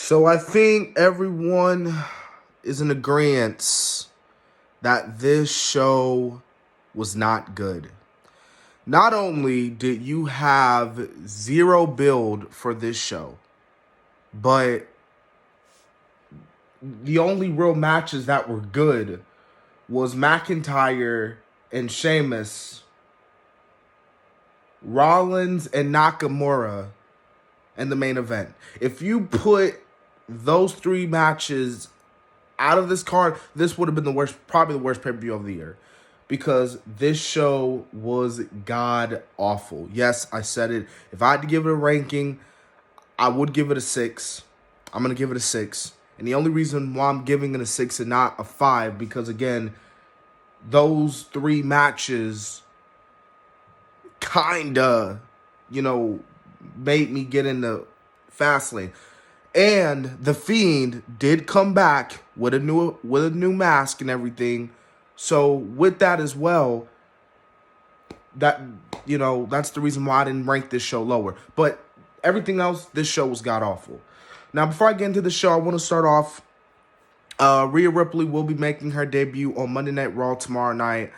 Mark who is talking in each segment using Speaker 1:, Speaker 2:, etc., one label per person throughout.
Speaker 1: So I think everyone is in agreement that this show was not good. Not only did you have zero build for this show, but the only real matches that were good was McIntyre and Sheamus, Rollins and Nakamura, and the main event. If you put those three matches out of this card, this would have been probably the worst pay-per-view of the year. Because this show was god awful. Yes, I said it. If I had to give it a ranking, I would give it a 6. I'm going to give it a 6. And the only reason why I'm giving it a 6 and not a 5, because again, those three matches kinda, made me get into Fastlane. And the Fiend did come back with a new mask and everything. So with that as well, that's the reason why I didn't rank this show lower. But everything else, this show was god awful. Now, before I get into the show, I want to start off. Rhea Ripley will be making her debut on Monday Night Raw tomorrow night.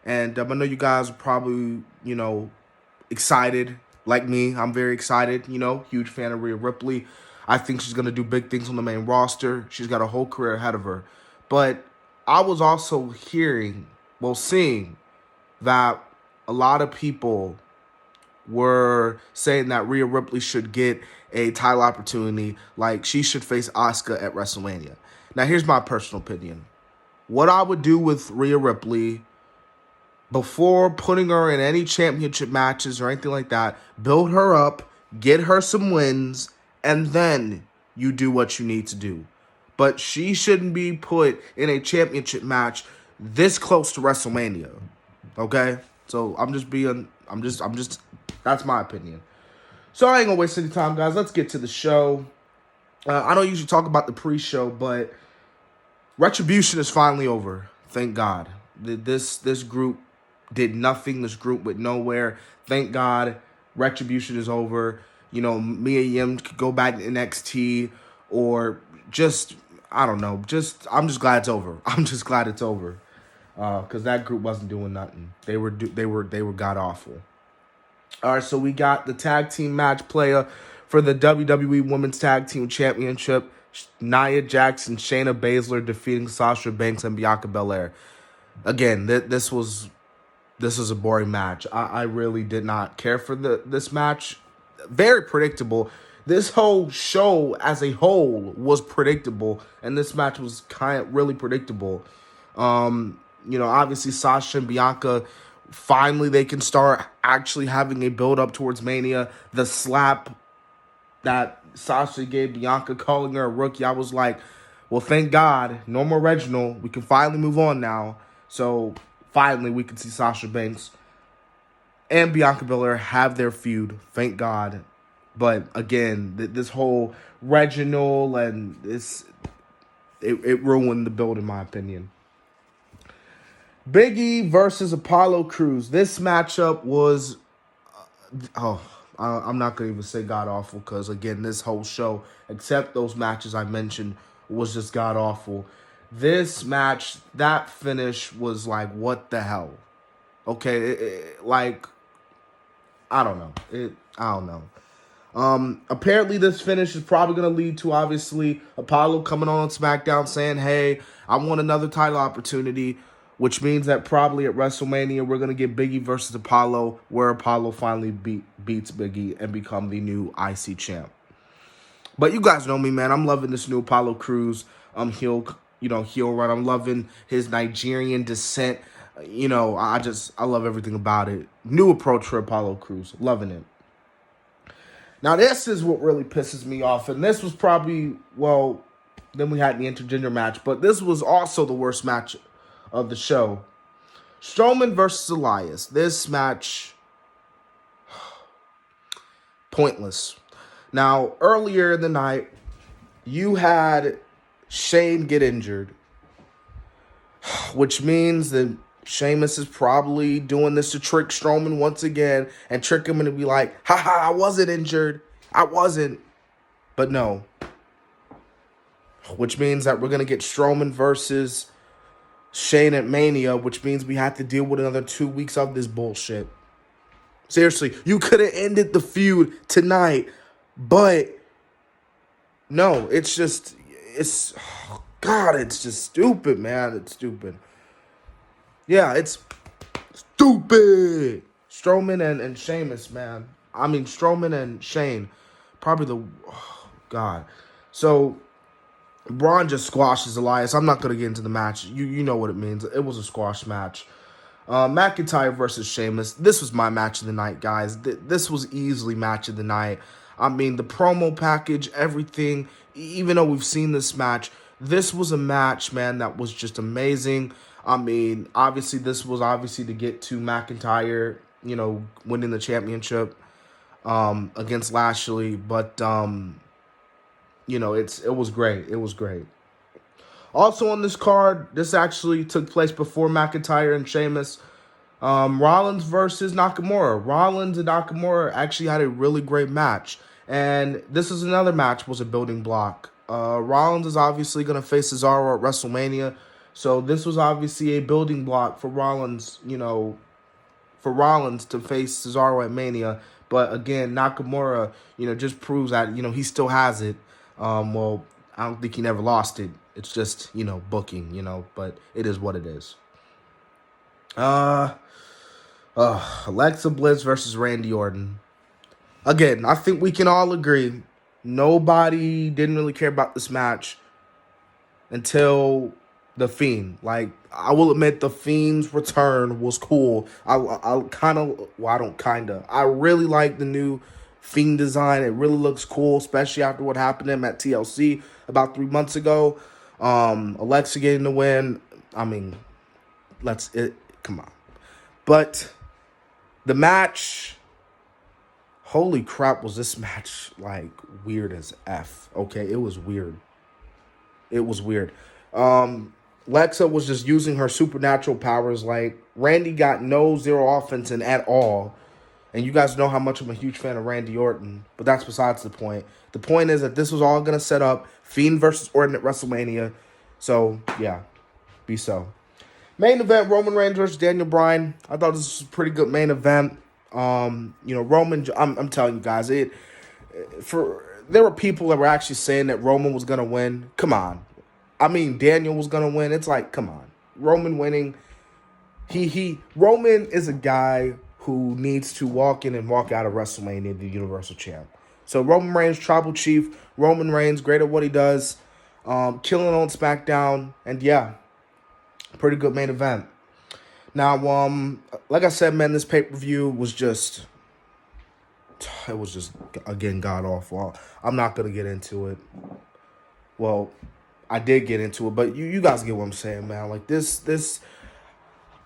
Speaker 1: And I know you guys are probably, excited like me. I'm very excited, huge fan of Rhea Ripley. I think she's going to do big things on the main roster. She's got a whole career ahead of her. But I was also seeing that a lot of people were saying that Rhea Ripley should get a title opportunity, like she should face Asuka at WrestleMania. Now, here's my personal opinion. What I would do with Rhea Ripley before putting her in any championship matches or anything like that, build her up, get her some wins, and then you do what you need to do. But she shouldn't be put in a championship match this close to WrestleMania. Okay? So that's my opinion. So I ain't gonna waste any time, guys. Let's get to the show. I don't usually talk about the pre-show, but Retribution is finally over. Thank God. This group did nothing. This group went nowhere. Thank God. Retribution is over. Mia Yim could go back to NXT or just, I don't know. I'm just glad it's over. I'm just glad it's over. Because that group wasn't doing nothing. They were god awful. All right, so we got the tag team match player for the WWE Women's Tag Team Championship. Nia Jax and Shayna Baszler defeating Sasha Banks and Bianca Belair. Again, this was a boring match. I really did not care for this match. Very predictable. This whole show as a whole was predictable, and this match was kind of really predictable. Obviously Sasha and Bianca, finally they can start actually having a build up towards Mania. The slap that Sasha gave Bianca, calling her a rookie, I was like, well, thank God, no more Reginald. We can finally move on now. So finally we can see Sasha Banks and Bianca Belair have their feud. Thank God. But again, this whole Reginald and it ruined the build, in my opinion. Big E versus Apollo Crews. This matchup was, I'm not going to even say god-awful, because, again, this whole show, except those matches I mentioned, was just god-awful. This match, that finish was like, what the hell? Okay, I don't know. Apparently this finish is probably going to lead to, obviously, Apollo coming on SmackDown saying, hey, I want another title opportunity, which means that probably at WrestleMania we're going to get Big E versus Apollo, where Apollo finally beats Big E and become the new IC champ. But you guys know me, man. I'm loving this new Apollo Crews heel run. I'm loving his Nigerian descent. I love everything about it. New approach for Apollo Crews. Loving it. Now, this is what really pisses me off. And this was probably, then we had the intergender match. But this was also the worst match of the show. Strowman versus Elias. This match, pointless. Now, earlier in the night, you had Shane get injured, which means that Sheamus is probably doing this to trick Strowman once again and trick him and to be like, haha, I wasn't injured. I wasn't. But no. which means that we're going to get Strowman versus Shane at Mania, which means we have to deal with another 2 weeks of this bullshit. Seriously, you could have ended the feud tonight, but no, it's just, God, it's just stupid, man. It's stupid. Yeah, it's stupid. Strowman and Sheamus, man. I mean, Strowman and Shane. Probably God. So, Braun just squashes Elias. I'm not going to get into the match. You know what it means. It was a squash match. McIntyre versus Sheamus. This was my match of the night, guys. This was easily match of the night. I mean, the promo package, everything, even though we've seen this match, this was a match, man, that was just amazing. I mean, obviously, this was obviously to get to McIntyre, winning the championship against Lashley. But, it was great. It was great. Also on this card, this actually took place before McIntyre and Sheamus. Rollins versus Nakamura. Rollins and Nakamura actually had a really great match. And this is another match, was a building block. Rollins is obviously going to face Cesaro at WrestleMania. So this was obviously a building block for Rollins, to face Cesaro at Mania. But again, Nakamura, just proves that, he still has it. Well, I don't think he never lost it. It's just, booking, but it is what it is. Alexa Bliss versus Randy Orton. Again, I think we can all agree nobody didn't really care about this match until the Fiend. Like, I will admit the Fiend's return was cool. I really like the new Fiend design. It really looks cool, especially after what happened to him at TLC about 3 months ago. Alexa getting the win. I mean, come on. But the match, holy crap, was this match like weird as F. Okay, it was weird. It was weird. Alexa was just using her supernatural powers. Like, Randy got zero offense in at all. And you guys know how much I'm a huge fan of Randy Orton, but that's besides the point. The point is that this was all going to set up Fiend versus Orton at WrestleMania. So, yeah, be so. Main event, Roman Reigns versus Daniel Bryan. I thought this was a pretty good main event. Roman, I'm telling you guys, there were people that were actually saying that Roman was going to win. Come on. I mean, Daniel was going to win. It's like, come on. Roman winning. Roman is a guy who needs to walk in and walk out of WrestleMania, the Universal Champ. So Roman Reigns, Tribal Chief. Roman Reigns, great at what he does. Killing on SmackDown. And yeah, pretty good main event. Now, like I said, man, this pay-per-view was just, again, god-awful. I'm not going to get into it. Well, I did get into it, but you guys get what I'm saying, man. Like, this,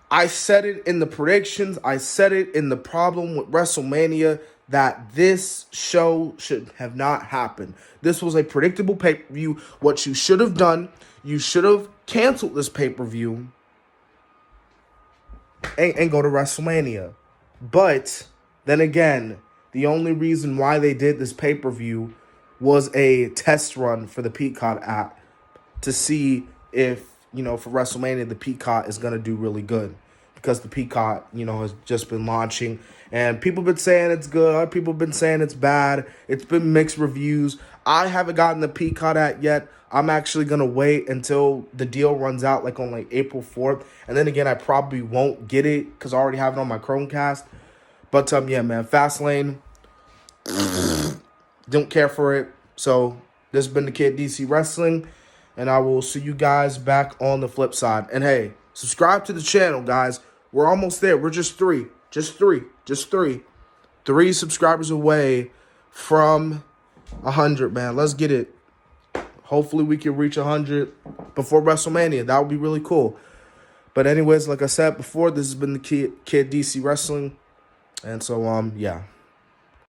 Speaker 1: I said it in the predictions. I said it in the problem with WrestleMania that this show should have not happened. This was a predictable pay-per-view. What you should have done, you should have canceled this pay-per-view and go to WrestleMania. But then again, the only reason why they did this pay-per-view was a test run for the Peacock app to see if, for WrestleMania, the Peacock is going to do really good. Because the Peacock, has just been launching. And people have been saying it's good. Other people have been saying it's bad. It's been mixed reviews. I haven't gotten the Peacock app yet. I'm actually going to wait until the deal runs out, on April 4th. And then again, I probably won't get it because I already have it on my Chromecast. But, yeah, man, Fastlane, don't care for it. So, this has been the Kid DC Wrestling. And I will see you guys back on the flip side. And, hey, subscribe to the channel, guys. We're almost there. We're just three. Just three. 3 subscribers away from 100, man. Let's get it. Hopefully we can reach 100 before WrestleMania. That would be really cool. But anyways, like I said before, this has been the Kid DC Wrestling. And so, yeah.